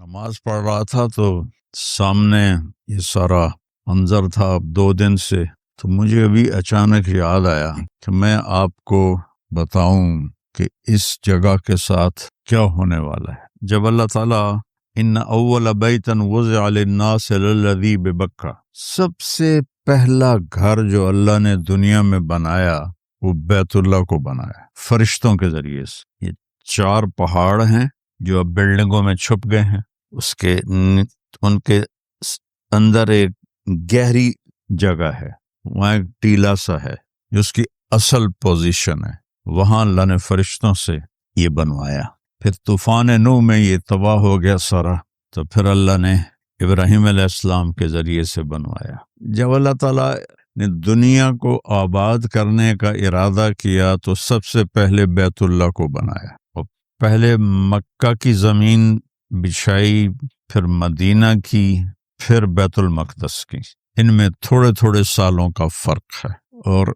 نماز پڑھ رہا تھا تو سامنے یہ سارا منظر تھا اب 2 دن سے، تو مجھے ابھی اچانک یاد آیا کہ میں آپ کو بتاؤں کہ اس جگہ کے ساتھ کیا ہونے والا ہے۔ جب اللہ تعالیٰ ان اول بیتا وضع للناس للذی ببکہ، سب سے پہلا گھر جو اللہ نے دنیا میں بنایا وہ بیت اللہ کو بنایا فرشتوں کے ذریعے سے۔ یہ 4 پہاڑ ہیں جو اب بلڈنگوں میں چھپ گئے ہیں، ان کے اندر ایک گہری جگہ ہے، وہاں ایک ٹیلا سا ہے جو اس کی اصل پوزیشن ہے، وہاں اللہ نے فرشتوں سے یہ بنوایا۔ پھر طوفان نوح میں یہ تباہ ہو گیا سارا، تو پھر اللہ نے ابراہیم علیہ السلام کے ذریعے سے بنوایا۔ جب اللہ تعالیٰ نے دنیا کو آباد کرنے کا ارادہ کیا تو سب سے پہلے بیت اللہ کو بنایا، اور پہلے مکہ کی زمین بچھائی، پھر مدینہ کی، پھر بیت المقدس کی۔ ان میں تھوڑے تھوڑے سالوں کا فرق ہے، اور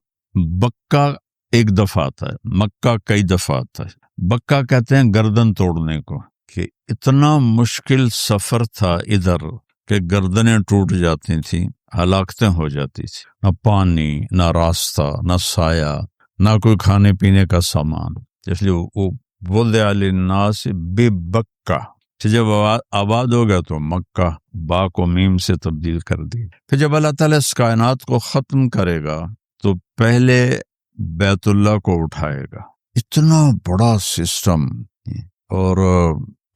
بکہ ایک دفعہ آتا ہے، مکہ کئی دفعہ آتا ہے۔ بکہ کہتے ہیں گردن توڑنے کو، کہ اتنا مشکل سفر تھا ادھر کہ گردنیں ٹوٹ جاتی تھیں، ہلاکتیں ہو جاتی تھی، نہ پانی، نہ راستہ، نہ سایہ، نہ کوئی کھانے پینے کا سامان، اس لیے وہ وضع للناس ببکہ۔ جب آباد ہو گیا تو مکہ با کو میم سے تبدیل کر دی۔ پھر جب اللہ تعالیٰ اس کائنات کو ختم کرے گا تو پہلے بیت اللہ کو اٹھائے گا۔ اتنا بڑا سسٹم، اور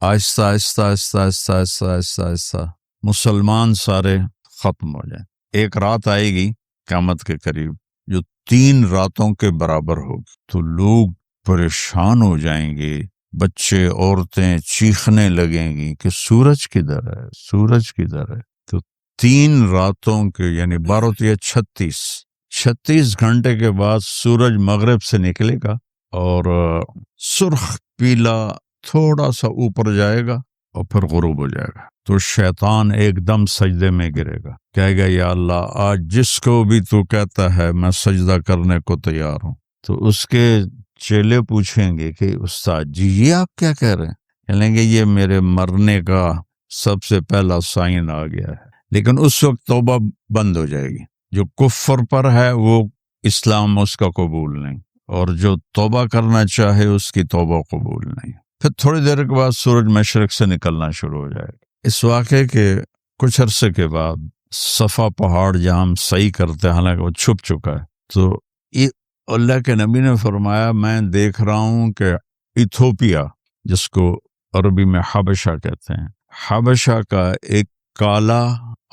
آہستہ آہستہ آہستہ آہستہ آہستہ آہستہ آہستہ مسلمان سارے ختم ہو جائیں۔ ایک رات آئے گی قیامت کے قریب جو 3 راتوں کے برابر ہوگی، تو لوگ پریشان ہو جائیں گے، بچے عورتیں چیخنے لگیں گی کہ سورج کدھر ہے، سورج کدھر ہے۔ تو 3 راتوں کے یعنی 12 یا 36 گھنٹے کے بعد سورج مغرب سے نکلے گا، اور سرخ پیلا تھوڑا سا اوپر جائے گا اور پھر غروب ہو جائے گا۔ تو شیطان ایک دم سجدے میں گرے گا، کہے گا یا اللہ آج جس کو بھی تو کہتا ہے میں سجدہ کرنے کو تیار ہوں۔ تو اس کے چیلے پوچھیں گے کہ استاد جی یہ آپ کیا کہہ رہے ہیں؟ کہیں گے یہ میرے مرنے کا سب سے پہلا سائن آ گیا ہے۔ لیکن اس وقت توبہ بند ہو جائے گی، جو کفر پر ہے وہ اسلام اس کا قبول نہیں، اور جو توبہ کرنا چاہے اس کی توبہ قبول نہیں۔ پھر تھوڑی دیر کے بعد سورج مشرق سے نکلنا شروع ہو جائے گا۔ اس واقعے کے کچھ عرصے کے بعد صفا پہاڑ جہاں ہم صحیح کرتے ہیں، حالانکہ وہ چھپ چکا ہے، تو یہ اللہ کے نبی نے فرمایا میں دیکھ رہا ہوں کہ ایتھوپیا، جس کو عربی میں حبشہ کہتے ہیں، حبشہ کا ایک کالا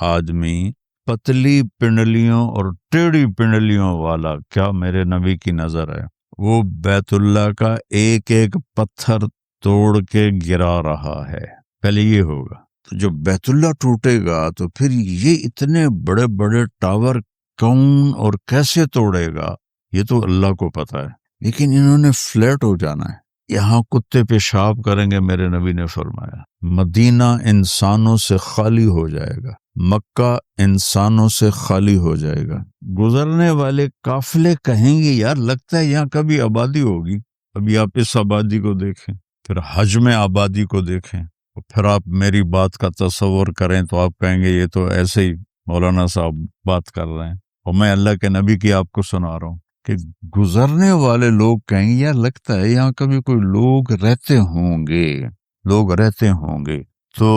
آدمی پتلی پنڈلیوں اور ٹیڑھی پنڈلیوں والا، کیا میرے نبی کی نظر ہے، وہ بیت اللہ کا ایک ایک پتھر توڑ کے گرا رہا ہے۔ پہلے یہ ہوگا، تو جب بیت اللہ ٹوٹے گا تو پھر یہ اتنے بڑے بڑے ٹاور کون اور کیسے توڑے گا یہ تو اللہ کو پتا ہے، لیکن انہوں نے فلیٹ ہو جانا ہے۔ یہاں کتے پیشاب کریں گے، میرے نبی نے فرمایا۔ مدینہ انسانوں سے خالی ہو جائے گا، مکہ انسانوں سے خالی ہو جائے گا۔ گزرنے والے قافلے کہیں گے یار لگتا ہے یہاں کبھی آبادی ہوگی۔ ابھی آپ اس آبادی کو دیکھیں، پھر حج میں آبادی کو دیکھیں، اور پھر آپ میری بات کا تصور کریں تو آپ کہیں گے یہ تو ایسے ہی مولانا صاحب بات کر رہے ہیں، اور میں اللہ کے نبی کی آپ کو سنا رہا ہوں کہ گزرنے والے لوگ کہیں گے یار لگتا ہے یہاں کبھی کوئی لوگ رہتے ہوں گے۔ تو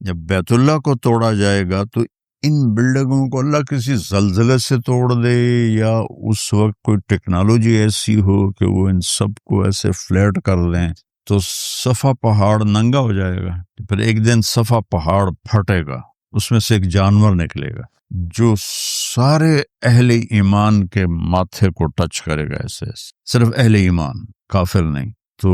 جب بیت اللہ کو توڑا جائے گا تو ان بلڈنگوں کو اللہ کسی زلزلے سے توڑ دے، یا اس وقت کوئی ٹیکنالوجی ایسی ہو کہ وہ ان سب کو ایسے فلیٹ کر دیں، تو صفا پہاڑ ننگا ہو جائے گا۔ پھر ایک دن صفا پہاڑ پھٹے گا، اس میں سے ایک جانور نکلے گا جو سارے اہل ایمان کے ماتھے کو ٹچ کرے گا، ایسے صرف اہل ایمان، کافر نہیں۔ تو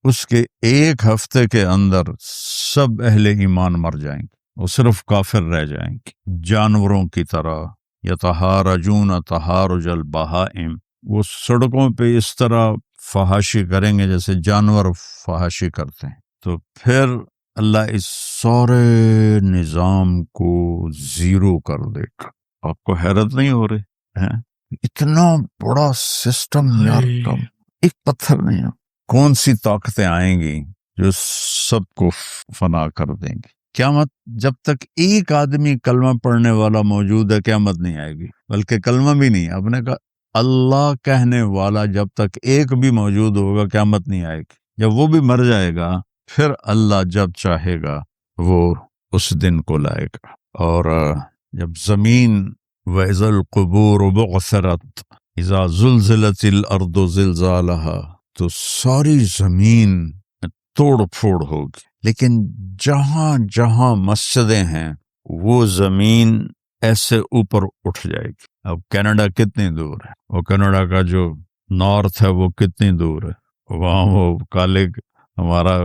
اس کے 1 ہفتے کے اندر سب اہل ایمان مر جائیں گے، اور صرف کافر رہ جائیں گے، جانوروں کی طرح۔ یتہارجون تہارج البہائم، وہ سڑکوں پہ اس طرح فحاشی کریں گے جیسے جانور فحاشی کرتے ہیں۔ تو پھر اللہ اس سارے نظام کو زیرو کر دے گا۔ آپ کو حیرت نہیں ہو رہی ہے؟ اتنا بڑا سسٹم یار، ایک پتھر نہیں ہے۔ کون سی طاقتیں آئیں گی جو سب کو فنا کر دیں گے۔ قیامت جب تک ایک آدمی کلمہ پڑھنے والا موجود ہے قیامت نہیں آئے گی، بلکہ کلمہ بھی نہیں، آپ نے کہا اللہ کہنے والا جب تک ایک بھی موجود ہوگا قیامت نہیں آئے گی۔ جب وہ بھی مر جائے گا پھر اللہ جب چاہے گا وہ اس دن کو لائے گا۔ اور جب زمین وَإِذَا الْقُبُورُ بُعْثِرَتْ اذا زلزلت الارض زلزالها، تو ساری زمین توڑ پھوڑ ہوگی، لیکن جہاں جہاں مسجدیں ہیں وہ زمین ایسے اوپر اٹھ جائے گی۔ اب کینیڈا کتنی دور ہے، وہ کینیڈا کا جو نارتھ ہے وہ کتنی دور ہے، وہاں وہ کالے ہمارا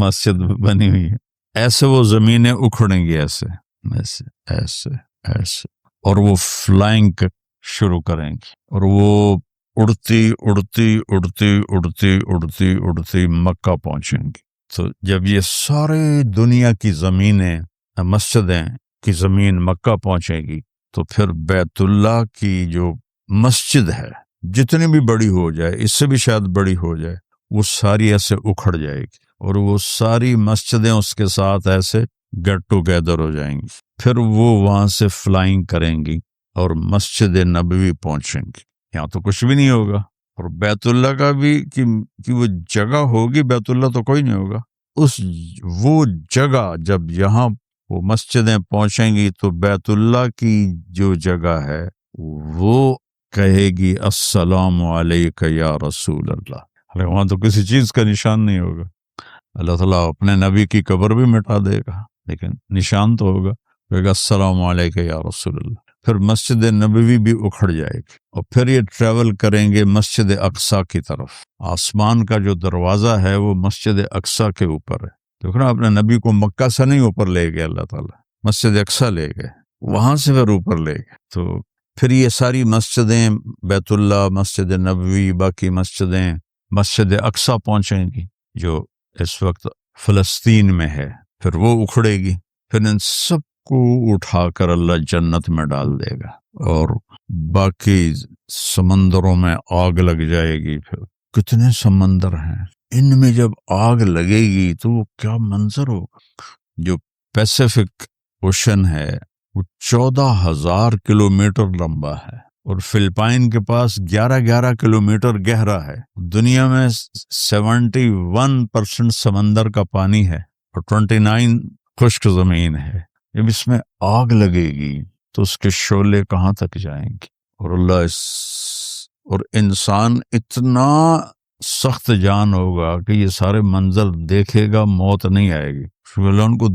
مسجد بنی ہوئی ہے، ایسے وہ زمینیں اکھڑیں گی، ایسے ایسے ایسے ایسے، اور وہ فلائنگ شروع کریں گی، اور وہ اڑتی اڑتی اڑتی اڑتی اڑتی اڑتی مکہ پہنچیں گی۔ تو جب یہ سارے دنیا کی زمینیں مسجدیں کی زمین مکہ پہنچے گی تو پھر بیت اللہ کی جو مسجد ہے جتنی بھی بڑی ہو جائے، اس سے بھی شاید بڑی ہو جائے، وہ ساری ایسے اکھڑ جائے گی، اور وہ ساری مسجدیں اس کے ساتھ ایسے گیٹ ٹوگیدر ہو جائیں گی۔ پھر وہ وہاں سے فلائنگ کریں گی اور مسجد نبوی پہنچیں گی۔ یہاں تو کچھ بھی نہیں ہوگا، اور بیت اللہ کا بھی کہ وہ جگہ ہوگی، بیت اللہ تو کوئی نہیں ہوگا۔ وہ جگہ جب یہاں وہ مسجدیں پہنچیں گی تو بیت اللہ کی جو جگہ ہے وہ کہے گی السلام علیک یا رسول اللہ۔ ارے وہاں تو کسی چیز کا نشان نہیں ہوگا، اللہ تعالیٰ اپنے نبی کی قبر بھی مٹا دے گا لیکن نشان تو ہوگا، کہے گا السلام علیک یا رسول اللہ۔ پھر مسجد نبوی بھی اکھڑ جائے گی، اور پھر یہ ٹریول کریں گے مسجد اقصیٰ کی طرف۔ آسمان کا جو دروازہ ہے وہ مسجد اقصیٰ کے اوپر ہے۔ دیکھنا اپنے نبی کو مکہ سے نہیں اوپر لے گئے اللہ تعالیٰ، مسجد اقصیٰ لے گئے، وہاں سے پھر اوپر لے گئے۔ تو پھر یہ ساری مسجدیں، بیت اللہ، مسجد نبوی، باقی مسجدیں مسجد اقصیٰ پہنچیں گی جو اس وقت فلسطین میں ہے، پھر وہ اکھڑے گی، پھر ان سب کو اٹھا کر اللہ جنت میں ڈال دے گا، اور باقی سمندروں میں آگ لگ جائے گی۔ پھر کتنے سمندر ہیں، ان میں جب آگ لگے گی تو وہ کیا منظر ہوگا۔ جو پیسیفک اوشن ہے وہ 14,000 کلومیٹر لمبا ہے، اور فلپائن کے پاس 11 کلومیٹر گہرا ہے۔ دنیا میں 71% سمندر کا پانی ہے اور 29 خشک زمین ہے۔ جب اس میں آگ لگے گی تو اس کے شعلے کہاں تک جائیں گے، اور اور انسان اتنا سخت جان ہوگا کہ یہ سارے منظر دیکھے گا، موت نہیں آئے گی۔ ان کو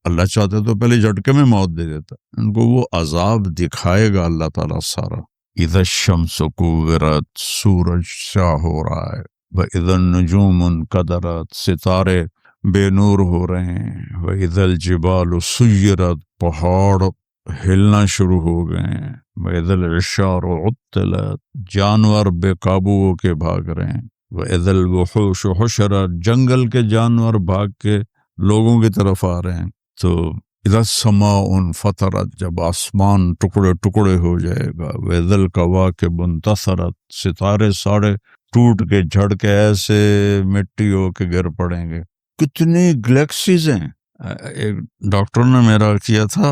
اللہ چاہتے تو پہلے جھٹکے میں موت دے دیتا، ان کو وہ عذاب دکھائے گا اللہ تعالیٰ سارا۔ اذا الشمس کورت، سورج شاہ ہو رہا ہے، واذا النجوم انکدرت، ستارے بے نور ہو رہے ہیں، واذا الجبال سیرت، پہاڑ ہلنا شروع ہو گئے ہیں، واذا العشار عطلت، جانور بے قابو ہو کے بھاگ رہے ہیں، واذا الوحوش حشرت، جنگل کے جانور بھاگ کے لوگوں کی طرف آ رہے ہیں۔ تو اذا السماء انفطرت، جب آسمان ٹکڑے ٹکڑے ہو جائے گا، واذا الکواکب انتثرت، ستارے ساڑے ٹوٹ کے جھڑ کے ایسے مٹی ہو کے گر پڑیں گے۔ کتنی گلیکسیز ہیں۔ ایک ڈاکٹر نے میرا کیا تھا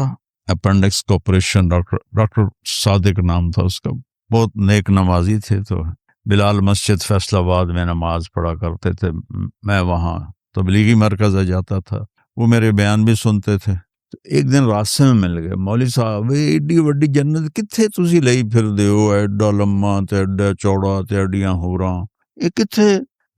اپینڈکس کا آپریشن، ڈاکٹر صادق نام تھا اس کا، بہت نیک نمازی تھے۔ تو بلال مسجد فیصل آباد میں نماز پڑھا کرتے تھے، میں وہاں تبلیغی مرکز جاتا تھا، وہ میرے بیان بھی سنتے تھے۔ تو ایک دن راستے میں مل گئے، مولوی صاحب ایڈی وڈی جنت کتھے تسی لئی پھر دیو، ایڈا لمبا تے ایڈا چوڑا تے ایڈیاں ہوراں، یہ کتھے؟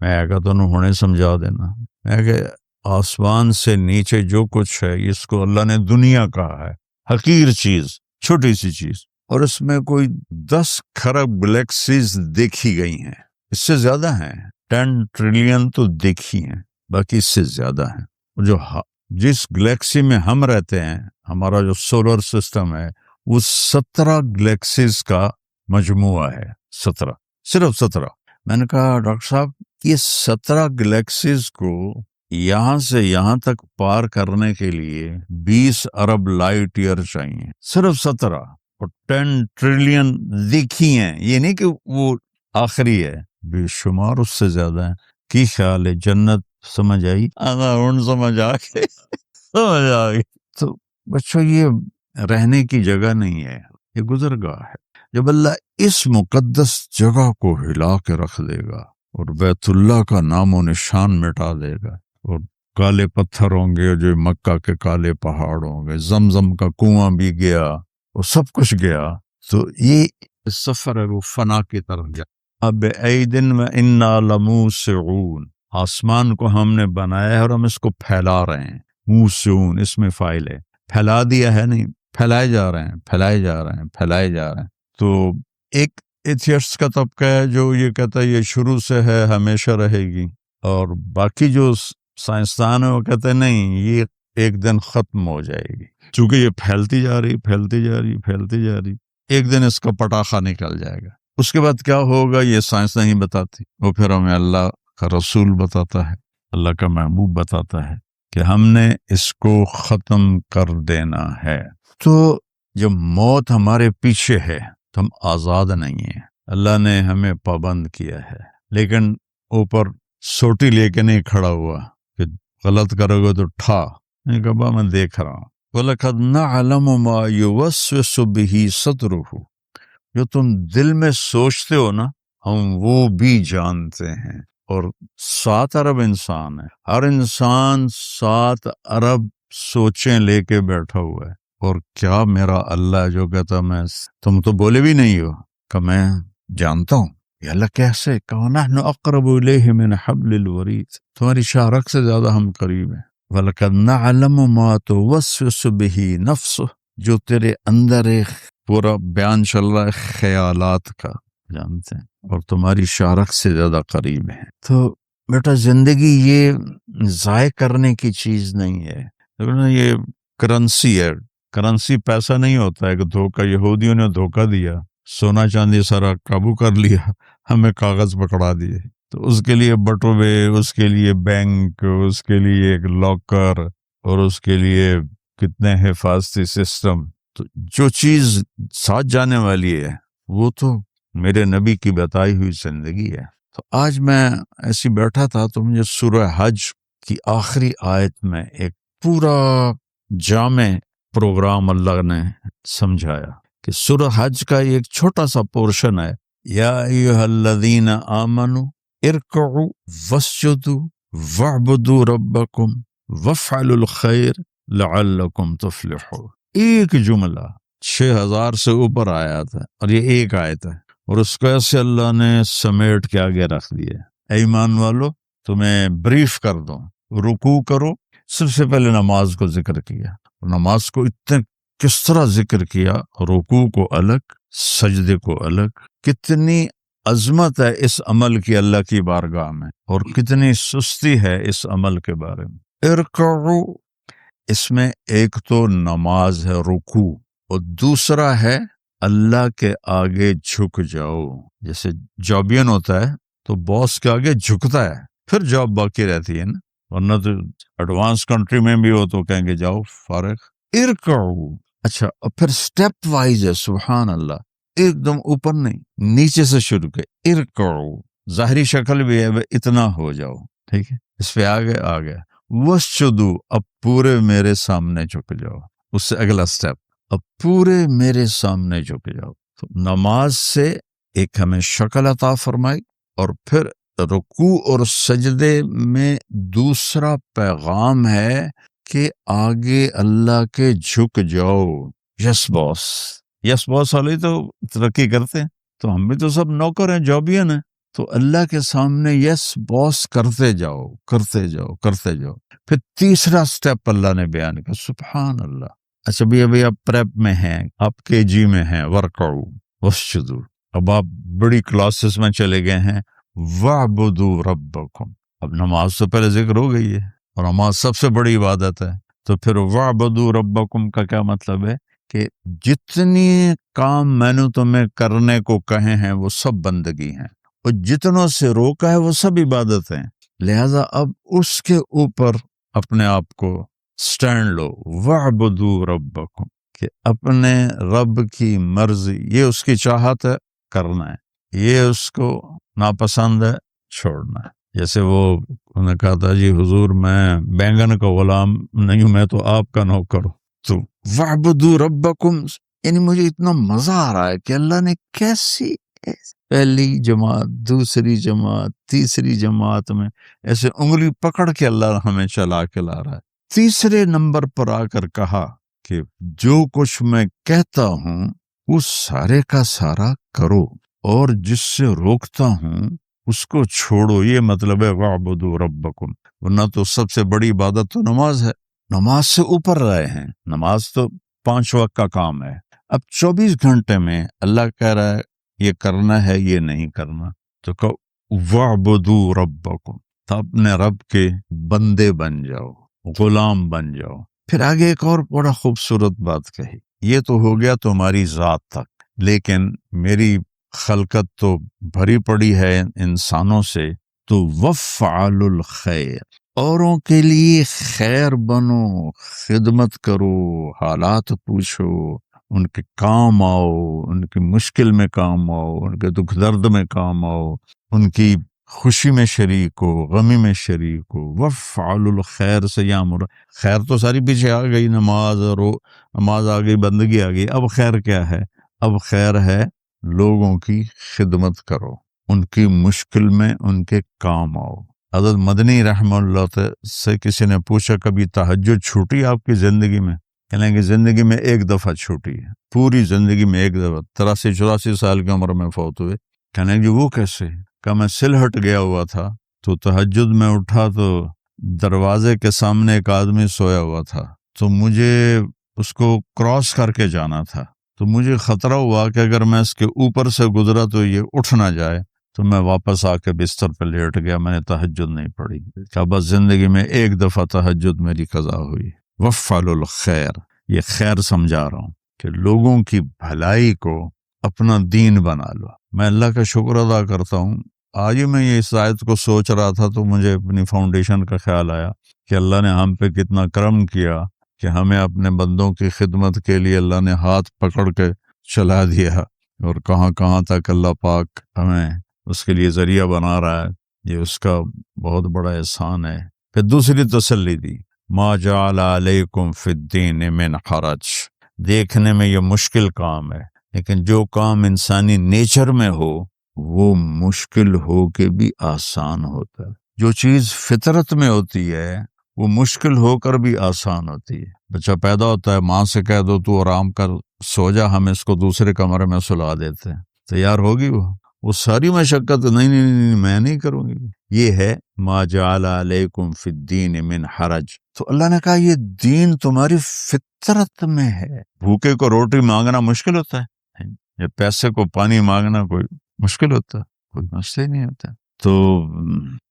میں کہا تنوں ہونے سمجھا دینا، میں کہ آسمان سے نیچے جو کچھ ہے اس کو اللہ نے دنیا کہا ہے، حقیر چیز، چھوٹی سی چیز، اور اس میں کوئی 10 کھرب گلیکسیز دیکھی گئی ہیں، اس سے زیادہ ہیں، 10 ٹریلین تو دیکھی ہیں، باقی اس سے زیادہ ہیں۔ جو جس گلیکسی میں ہم رہتے ہیں، ہمارا جو سولر سسٹم ہے، وہ 17 گلیکسیز کا مجموعہ ہے، 17، صرف 17۔ میں نے کہا ڈاکٹر صاحب یہ 17 گلیکسیز کو یہاں سے یہاں تک پار کرنے کے لیے 20 ارب لائٹ ایئر چاہیے، صرف 17، اور 10 ٹریلین دیکھی ہیں، یہ نہیں کہ وہ آخری ہے، بے شمار اس سے زیادہ ہیں۔ کی خیال ہے جنت سمجھ آئی؟ سمجھ آ گئی، سمجھ آ گئی۔ تو بچوں یہ رہنے کی جگہ نہیں ہے، یہ گزرگاہ ہے۔ جب اللہ اس مقدس جگہ کو ہلا کے رکھ دے گا اور بیت اللہ کا نام و نشان مٹا دے گا، اور کالے پتھر ہوں گے جو مکہ کے کالے پہاڑ ہوں گے، زمزم کا کنواں بھی گیا اور سب کچھ گیا، تو یہ سفر ہے وہ فنا کی طرف جا۔ اب عیدن و انا لموسعون، آسمان کو ہم نے بنایا ہے اور ہم اس کو پھیلا رہے ہیں۔ موسعون اس میں فائل ہے، پھیلا دیا ہے نہیں، پھیلائے جا رہے ہیں، پھیلائے جا رہے ہیں، پھیلائے جا رہے ہیں۔ تو ایک ایتھیسٹ کا طبقہ ہے جو یہ کہتا ہے یہ شروع سے ہے، ہمیشہ رہے گی، اور باقی جو سائنسدان ہیں وہ کہتے ہیں نہیں، یہ ایک دن ختم ہو جائے گی، چونکہ یہ پھیلتی جا رہی، پھیلتی جا رہی، پھیلتی جا رہی، ایک دن اس کا پٹاخہ نکل جائے گا۔ اس کے بعد کیا ہوگا یہ سائنس نہیں بتاتی، وہ پھر ہمیں اللہ کا رسول بتاتا ہے، اللہ کا محبوب بتاتا ہے کہ ہم نے اس کو ختم کر دینا ہے۔ تو جب موت ہمارے پیچھے ہے تو ہم آزاد نہیں ہیں، اللہ نے ہمیں پابند کیا ہے، لیکن اوپر سوٹی لے کے نہیں کھڑا ہوا کہ غلط کرو گے تو ٹھا، میں کہا میں دیکھ رہا ہوں۔ وَلَقَدْ نَعْلَمُ مَا يُوَسْوِسُ بِهِ صَدْرُهُ، جو تم دل میں سوچتے ہو نا ہم وہ بھی جانتے ہیں۔ اور 7 ارب انسان ہے، ہر انسان 7 ارب سوچیں لے کے بیٹھا ہوا ہے، اور کیا میرا اللہ جو کہتا میں تم تو بولے بھی نہیں ہو کہ میں جانتا ہوں، یہ اللہ کیسے کہ نحن اقرب الیہ من حبل الورید، تمہاری شاخ سے زیادہ ہم قریب ہیں۔ وَلَقَدْ نَعْلَمُ مَا تُوَسْوِسُ بِهِ نَفْسُهُ، جو تیرے اندر ایک پورا بیان چل رہا ہے خیالات کا، جانتے ہیں، اور تمہاری شارک سے زیادہ قریب ہیں۔ تو بیٹا زندگی یہ ضائع کرنے کی چیز نہیں ہے، یہ کرنسی ہے، کرنسی پیسہ نہیں ہوتا ہے کہ دھوکہ، یہودیوں نے دھوکہ دیا، سونا چاندی سارا قابو کر لیا، ہمیں کاغذ پکڑا دیے، تو اس کے لیے بٹوے، اس کے لیے بینک، اس کے لیے ایک لاکر، اور اس کے لیے کتنے حفاظتی سسٹم۔ تو جو چیز ساتھ جانے والی ہے وہ تو میرے نبی کی بتائی ہوئی زندگی ہے۔ تو آج میں ایسی بیٹھا تھا تو مجھے سورہ حج کی آخری آیت میں ایک پورا جامع پروگرام اللہ نے سمجھایا کہ سورہ حج کا ایک چھوٹا سا پورشن ہے، یا ایھا الذین آمنوا ارکعوا واسجدوا واعبدوا ربکم وافعلوا الخیر لعلکم تفلحون۔ ایک جملہ 6000 سے اوپر آیات ہے، اور یہ ایک آیت ہے، اور اس کو ایسے اللہ نے سمیٹ کے آگے رکھ دیا۔ اے ایمان والو، تمہیں بریف کر دوں، رکوع کرو، سب سے پہلے نماز کو ذکر کیا، نماز کو اتنے کس طرح ذکر کیا، رکوع کو الگ، سجدے کو الگ، کتنی عظمت ہے اس عمل کی اللہ کی بارگاہ میں، اور کتنی سستی ہے اس عمل کے بارے میں۔ ارکعوا، اس میں ایک تو نماز ہے، رکوع، اور دوسرا ہے اللہ کے آگے جھک جاؤ۔ جیسے جابین ہوتا ہے تو باس کے آگے جھکتا ہے، پھر جاب باقی رہتی ہے نا، ورنہ تو ایڈوانس کنٹری میں بھی ہو تو کہیں گے جاؤ فارغ۔ ارکعوا، اچھا، اور پھر سٹیپ وائز ہے، سبحان اللہ، ایک دم اوپر نہیں، نیچے سے شروع کے ارکعوا، ظاہری شکل بھی ہے اتنا ہو جاؤ، ٹھیک ہے، اس پہ آگے واسجدوا، اب پورے میرے سامنے جھک جاؤ، اس سے اگلا سٹیپ، اب پورے میرے سامنے جھک جاؤ۔ تو نماز سے ایک ہمیں شکل عطا فرمائی، اور پھر رکوع اور سجدے میں دوسرا پیغام ہے کہ آگے اللہ کے جھک جاؤ۔ یس باس، یس باس والے تو ترقی کرتے ہیں، تو ہم بھی تو سب نوکر ہیں، جابین ہیں، تو اللہ کے سامنے یس باس کرتے جاؤ، کرتے جاؤ، کرتے جاؤ۔ پھر تیسرا سٹیپ اللہ نے بیان کیا، سبحان اللہ۔ اچھا بھی ابھی آپ پریپ میں ہیں، آپ کے جی میں ہیں، ورکعوا واسجدوا، اب آپ بڑی کلاسز میں چلے گئے ہیں، واعبدوا ربکم، اب نماز تو پہلے ذکر ہو گئی ہے، اور نماز سب سے بڑی عبادت ہے، تو پھر واعبدوا ربکم کا کیا مطلب ہے کہ جتنی کام میں نے تمہیں کرنے کو کہے ہیں وہ سب بندگی ہیں، اور جتنوں سے روکا ہے وہ سب عبادت ہیں، لہذا اب اس کے اوپر اپنے آپ کو سٹینڈ لو۔ وَاعْبُدُوا رَبَّكُمْ، کہ اپنے رب کی مرضی، یہ اس کی چاہت ہے، کرنا ہے، یہ اس کو ناپسند ہے، چھوڑنا ہے۔ جیسے وہ انہوں نے کہا تھا جی حضور میں بینگن کا غلام نہیں ہوں، میں تو آپ کا نوکر ہوں. تو وَاعْبُدُوا رَبَّكُمْ، یعنی مجھے اتنا مزہ آ رہا ہے کہ اللہ نے کیسی پہلی جماعت، دوسری جماعت، تیسری جماعت میں ایسے انگلی پکڑ کے اللہ ہمیں چلا کے لا رہا ہے. تیسرے نمبر پر آ کر کہا کہ جو کچھ میں کہتا ہوں وہ سارے کا سارا کرو، اور جس سے روکتا ہوں اس کو چھوڑو. یہ مطلب ہے وَاعْبُدُوا رَبَّكُمْ. ورنہ تو سب سے بڑی عبادت تو نماز ہے. نماز سے اوپر رہے ہیں. نماز تو 5 وقت کا کام ہے. اب 24 گھنٹے میں اللہ کہہ رہا ہے یہ کرنا ہے، یہ نہیں کرنا. تو کہو وَاعْبُدُوا رَبَّكُمْ، تو اپنے رب کے بندے بن جاؤ، غلام بن جاؤ. پھر آگے ایک اور بڑا خوبصورت بات کہی. یہ تو ہو گیا تمہاری ذات تک، لیکن میری خلقت تو بھری پڑی ہے انسانوں سے، تو وَفْعَلُوا الْخَيْرَ، اوروں کے لیے خیر بنو، خدمت کرو، حالات پوچھو، ان کے کام آؤ، ان کی مشکل میں کام آؤ، ان کے دکھ درد میں کام آؤ، ان کی خوشی میں شریک ہو، غمی میں شریک ہو. وَفْعَلُوا الْخَيْرَ سے یامر، خیر تو ساری پیچھے آ گئی، نماز اور نماز آ گئی، بندگی آ گئی. اب خیر کیا ہے؟ اب خیر ہے لوگوں کی خدمت کرو، ان کی مشکل میں ان کے کام آؤ. حضرت مدنی رحمہ اللہ سے کسی نے پوچھا کبھی تہجد چھوٹی آپ کی زندگی میں؟ کہنے کہ زندگی میں ایک دفعہ چھوٹی ہے، پوری زندگی میں ایک دفعہ. 83-84 سال کی عمر میں فوت ہوئے. کہنے کہ وہ کیسے؟ کہ میں سلہٹ گیا ہوا تھا، تو تہجد میں اٹھا تو دروازے کے سامنے ایک آدمی سویا ہوا تھا، تو مجھے اس کو کراس کر کے جانا تھا. تو مجھے خطرہ ہوا کہ اگر میں اس کے اوپر سے گزرا تو یہ اٹھ نہ جائے، تو میں واپس آ کے بستر پہ لیٹ گیا، میں نے تہجد نہیں پڑھی. کہ بس زندگی میں ایک دفعہ تہجد میری قضا ہوئی. وَفْعَلُوا الْخَيْرَ، یہ خیر سمجھا رہا ہوں کہ لوگوں کی بھلائی کو اپنا دین بنا لو. میں اللہ کا شکر ادا کرتا ہوں. آج ہی میں یہ اس آیت کو سوچ رہا تھا تو مجھے اپنی فاؤنڈیشن کا خیال آیا کہ اللہ نے ہم پہ کتنا کرم کیا کہ ہمیں اپنے بندوں کی خدمت کے لیے اللہ نے ہاتھ پکڑ کے چلا دیا، اور کہاں کہاں تک اللہ پاک ہمیں اس کے لیے ذریعہ بنا رہا ہے. یہ اس کا بہت بڑا احسان ہے. پھر دوسری تسلی دی، ما جعل علیکم فی الدین من حرج. دیکھنے میں یہ مشکل کام ہے، لیکن جو کام انسانی نیچر میں ہو وہ مشکل ہو کے بھی آسان ہوتا ہے. جو چیز فطرت میں ہوتی ہے وہ مشکل ہو کر بھی آسان ہوتی ہے. بچہ پیدا ہوتا ہے، ماں سے کہہ دو تو آرام کر سو جا، ہم اس کو دوسرے کمرے میں سلا دیتے ہیں. تیار ہوگی وہ ساری مشقت نہیں میں نہیں کروں گی. یہ ہے ما جعل علیکم فی الدین من حرج. تو اللہ نے کہا یہ دین تمہاری فطرت میں ہے. بھوکے کو روٹی مانگنا مشکل ہوتا ہے، یہ پیسے کو پانی مانگنا کوئی مشکل ہوتا ہے؟ کوئی مسئلہ ہی نہیں ہوتا. تو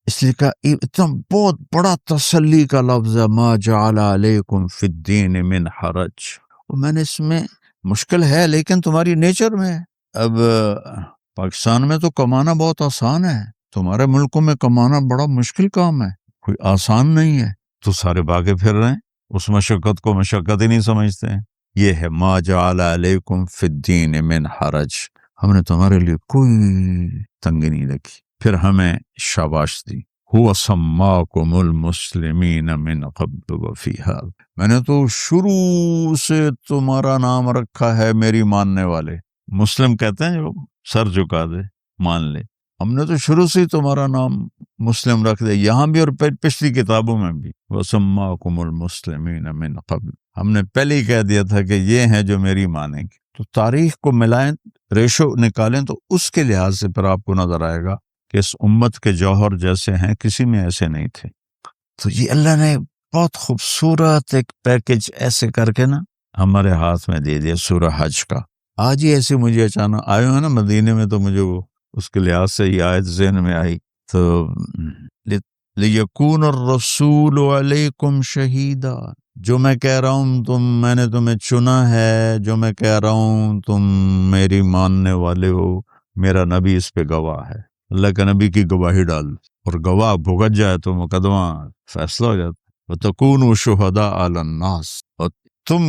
اس لیے کہا اتنا بہت بڑا تسلی کا لفظ ہے، ما جعل علیکم فی الدین من حرج. میں نے اس میں مشکل ہے لیکن تمہاری نیچر میں ہے. اب پاکستان میں تو کمانا بہت آسان ہے، تمہارے ملکوں میں کمانا بڑا مشکل کام ہے، کوئی آسان نہیں ہے. تو سارے بھاگے پھر رہے ہیں، اس مشقت کو مشقت ہی نہیں سمجھتے ہیں. یہ ہے ما جعل علیکم فی الدین من حرج، ہم نے تمہارے لیے کوئی تنگی نہیں رکھی. پھر ہمیں شاباش دی، هو سماکم المسلمین من قبل وفی هذا، میں نے تو شروع سے تمہارا نام رکھا ہے میری ماننے والے. مسلم کہتے ہیں جو سر جھکا دے مان لے. ہم نے تو شروع سے ہی تمہارا نام مسلم رکھ دے، یہاں بھی اور پچھلی کتابوں میں بھی. وَسَمَّاكُمُ الْمُسْلِمِينَ مِنْ قَبْلِ، ہم نے پہلے ہی کہہ دیا تھا کہ یہ ہیں جو میری مانیں گے. تو تاریخ کو ملائیں، ریشو نکالیں تو اس کے لحاظ سے پھر آپ کو نظر آئے گا کہ اس امت کے جوہر جیسے ہیں کسی میں ایسے نہیں تھے. تو یہ اللہ نے بہت خوبصورت ایک پیکج ایسے کر کے نا ہمارے ہاتھ میں دے دیا سورہ حج کا. آج ہی ایسے مجھے اچانک آئے ہیں نا مدینے میں، تو مجھے وہ اس کے لحاظ سے یہ آیت ذہن میں آئی. تو لِيَكُونَ الرَّسُولُ عَلَيْكُمْ شَهِيدًا، جو میں کہہ رہا ہوں میں نے تمہیں چنا ہے، جو میں کہہ رہا ہوں تم میری ماننے والے ہو، میرا نبی اس پہ گواہ ہے. اللہ کے نبی کی گواہی ڈال، اور گواہ بھگت جائے تو مقدمہ فیصلہ ہو جاتا. وَتَكُونُوا شُهَدَاءَ عَلَى النَّاسِ، اور تم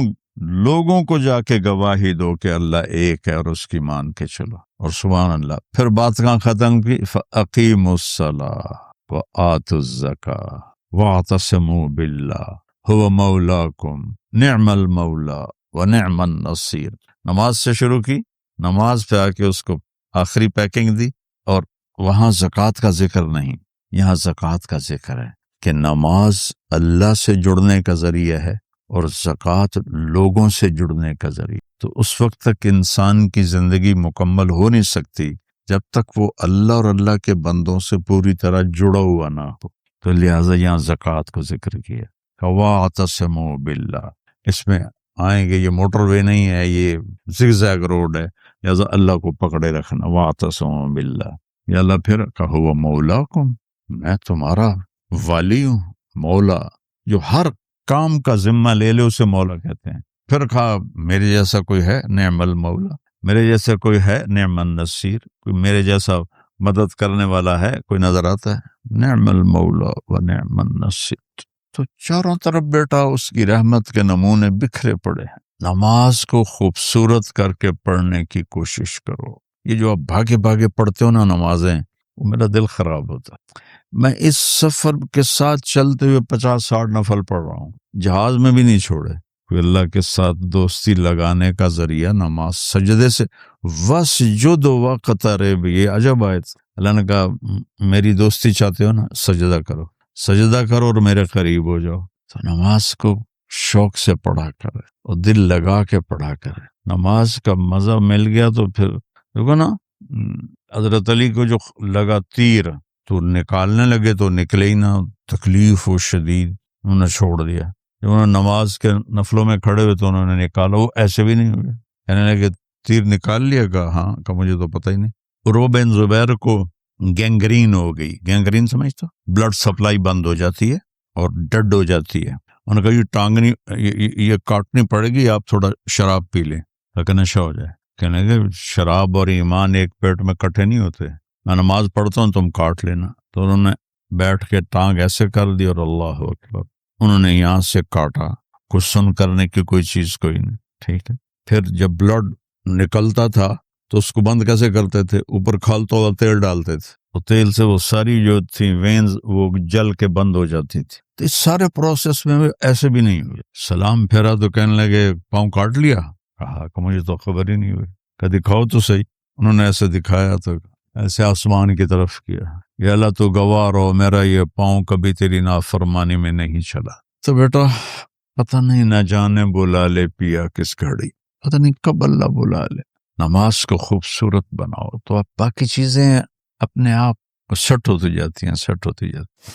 لوگوں کو جا کے گواہی دو کہ اللہ ایک ہے اور اس کی مان کے چلو. اور سبحان اللہ، پھر بات کہاں ختم کی؟ فَأَقِيمُوا الصَّلَاةَ، وآتوا الزکاة واعتصموا باللہ هو مولاکم نعم المولا ونعم النصیر. نماز سے شروع کی، نماز پہ آ کے اس کو آخری پیکنگ دی، اور وہاں زکوٰۃ کا ذکر نہیں، یہاں زکوٰۃ کا ذکر ہے کہ نماز اللہ سے جڑنے کا ذریعہ ہے اور زکوٰۃ لوگوں سے جڑنے کا ذریعہ. تو اس وقت تک انسان کی زندگی مکمل ہو نہیں سکتی جب تک وہ اللہ اور اللہ کے بندوں سے پوری طرح جڑا ہوا نہ ہو. تو لہٰذا یہاں زکوٰۃ کو ذکر کیا. وَاعْتَصِمُوا بِاللَّهِ، اس میں آئیں گے، یہ موٹر وے نہیں ہے، یہ زگ زیگ روڈ ہے، لہٰذا اللہ کو پکڑے رکھنا. وَاعْتَصِمُوا بِاللَّهِ، یا اللہ پھر کہا هُوَ مَوْلَاكُمْ، میں تمہارا والی ہوں، مولا جو ہر کام کا ذمہ لے لے اسے مولا کہتے ہیں. پھر کہا میرے جیسا کوئی ہے، نعم المولا، میرے جیسا کوئی ہے، نعم النصیر، کوئی میرے جیسا مدد کرنے والا ہے کوئی نظر آتا ہے، نعم المولا و نعم النصیر. تو چاروں طرف بیٹا اس کی رحمت کے نمونے بکھرے پڑے ہیں. نماز کو خوبصورت کر کے پڑھنے کی کوشش کرو. یہ جو آپ بھاگے بھاگے پڑھتے ہو نا نمازیں، وہ میرا دل خراب ہوتا ہے. میں اس سفر کے ساتھ چلتے ہوئے 50-60 نفل پڑھ رہا ہوں، جہاز میں بھی نہیں چھوڑے. کوئی اللہ کے ساتھ دوستی لگانے کا ذریعہ نماز، سجدے سے وَاسْجُدْ وَاقْتَرِب. یہ عجب آیت. اللہ نے کہا میری دوستی چاہتے ہو نا، سجدہ کرو، سجدہ کرو اور میرے قریب ہو جاؤ. تو نماز کو شوق سے پڑھا کرے اور دل لگا کے پڑھا کرے. نماز کا مزہ مل گیا تو پھر دیکھو نا، حضرت علی کو جو لگا تیر تو نکالنے لگے تو نکلے ہی نہ، تکلیف و شدید، انہوں نے چھوڑ دیا. جب انہوں نے نماز کے نفلوں میں کھڑے ہوئے تو انہوں نے نکالا، وہ ایسے بھی نہیں ہوئے. کہنے لگے تیر نکال لیا؟ کہا ہاں. کہا مجھے تو پتہ ہی نہیں. عروہ بن زبیر کو گینگرین ہو گئی. گینگرین سمجھتا؟ بلڈ سپلائی بند ہو جاتی ہے اور ڈیڈ ہو جاتی ہے. انہوں نے کہا یہ ٹانگنی، یہ کاٹنی پڑے گی، آپ تھوڑا شراب پی لیں تاکہ نشہ ہو جائے. کہنے لگے شراب اور ایمان ایک پیٹ میں کٹھے نہیں ہوتے، میں نماز پڑھتا ہوں تم کاٹ لینا. تو انہوں نے بیٹھ کے ٹانگ ایسے کر دی اور اللہ اکبر، انہوں نے یہاں سے کاٹا. کچھ سن کرنے کی کوئی چیز کوئی نہیں. ٹھیک ہے. پھر جب بلڈ نکلتا تھا تو اس کو بند کیسے کرتے تھے؟ اوپر کھالتا ہوا تیل ڈالتے تھے، اور تیل سے وہ ساری جو تھی وینز وہ جل کے بند ہو جاتی تھی. تو اس سارے پروسیس میں ایسے بھی نہیں ہوئے. سلام پھیرا تو کہنے لگے پاؤں کاٹ لیا؟ کہا کہ مجھے تو خبر ہی نہیں ہوئی. کہ دکھاؤ تو صحیح. انہوں نے ایسے دکھایا تو ایسے آسمان کی طرف کیا، یا اللہ تو گواہ رہو میرا یہ پاؤں کبھی تیری نافرمانی میں نہیں چلا. تو بیٹا پتہ نہیں نہ جانے بلا لے پیا کس گھڑی، پتہ نہیں کب اللہ بلا لے. نماز کو خوبصورت بناؤ تو اب باقی چیزیں اپنے آپ سیٹ ہوتی جاتی ہیں، سیٹ ہوتی جاتی.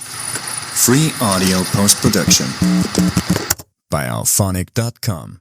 Free audio post production by alphonic.com